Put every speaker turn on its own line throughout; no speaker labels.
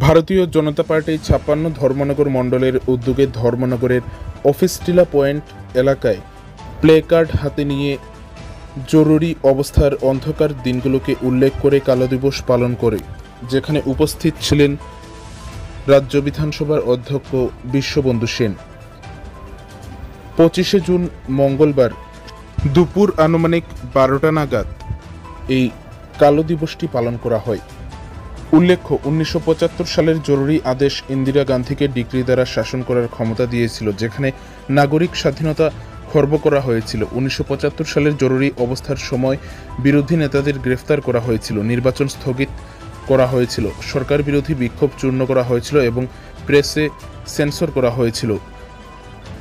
ভারতীয় জনতা পার্টি ৫৬ ধর্মনগর মণ্ডলের উদ্যোগে ধর্মনগরের অফিস টিলা পয়েন্ট এলাকায় প্লেকার্ড হাতে নিয়ে জরুরি অবস্থার অন্ধকার দিনগুলোকে উল্লেখ করে কালো দিবস পালন করে, যেখানে উপস্থিত ছিলেন রাজ্য বিধানসভার অধ্যক্ষ বিশ্ববন্ধু সেন। ২৫শে জুন মঙ্গলবার দুপুর আনুমানিক ১২টা নাগাদ এই কালো দিবসটি পালন করা হয়। উল্লেখ্য, ১৯৭৫ সালের জরুরি আদেশ ইন্দিরা গান্ধীকে ডিক্রি দ্বারা শাসন করার ক্ষমতা দিয়েছিল, যেখানে নাগরিক স্বাধীনতা খর্ব করা হয়েছিল। ১৯৭৫ সালের জরুরি অবস্থার সময় বিরোধী নেতাদের গ্রেফতার করা হয়েছিল, নির্বাচন স্থগিত করা হয়েছিল, সরকার বিরোধী বিক্ষোভ চূর্ণ করা হয়েছিল এবং প্রেসে সেন্সর করা হয়েছিল।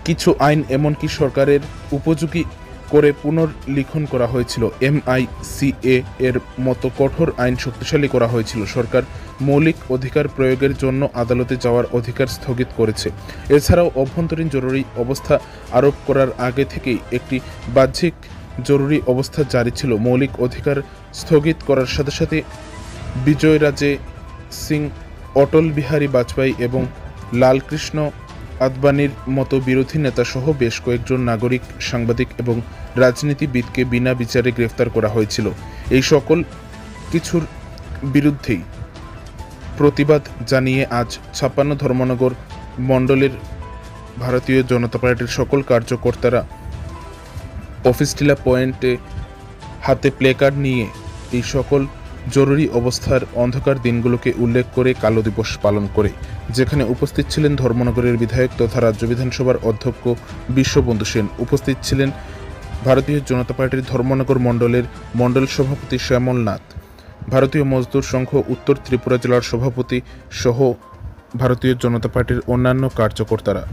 কিছু আইন এমনকি সরকারের উপযোগী করে পুনর্লিখন করা হয়েছিল। MICA এর মতো কঠোর আইন শক্তিশালী করা হয়েছিল। সরকার মৌলিক অধিকার প্রয়োগের জন্য আদালতে যাওয়ার অধিকার স্থগিত করেছে। এছাড়াও অভ্যন্তরীণ জরুরি অবস্থা আরোপ করার আগে থেকেই একটি বাহ্যিক জরুরি অবস্থা জারি ছিল। মৌলিক অধিকার স্থগিত করার সাথে সাথে বিজয়রাজে সিং, অটল বিহারী বাজপেয়ী এবং লালকৃষ্ণ আদবানির মতো বিরোধী নেতাসহ বেশ কয়েকজন নাগরিক, সাংবাদিক এবং রাজনীতিবিদকে বিনা বিচারে গ্রেফতার করা হয়েছিল। এই সকল কিছুর বিরুদ্ধেই প্রতিবাদ জানিয়ে আজ ৫৬ ধর্মনগর মণ্ডলের ভারতীয় জনতা পার্টির সকল কার্যকর্তারা অফিস টিলা পয়েন্টে হাতে প্লেকার্ড নিয়ে এই সকল জরুরি অবস্থার অন্ধকার দিনগুলোকে উল্লেখ করে কালো দিবস পালন করে, যেখানে উপস্থিত ছিলেন ধর্মনগরের বিধায়ক তথা রাজ্য বিধানসভার অধ্যক্ষ বিশ্ববন্ধু সেন। উপস্থিত ছিলেন ভারতীয় জনতা পার্টির ধর্মনগর মণ্ডলের মণ্ডল সভাপতি শ্যামল নাথ, ভারতীয় মজদুর সংঘ উত্তর ত্রিপুরা জেলার সভাপতি সহ ভারতীয় জনতা পার্টির অন্যান্য কার্যকর্তারা।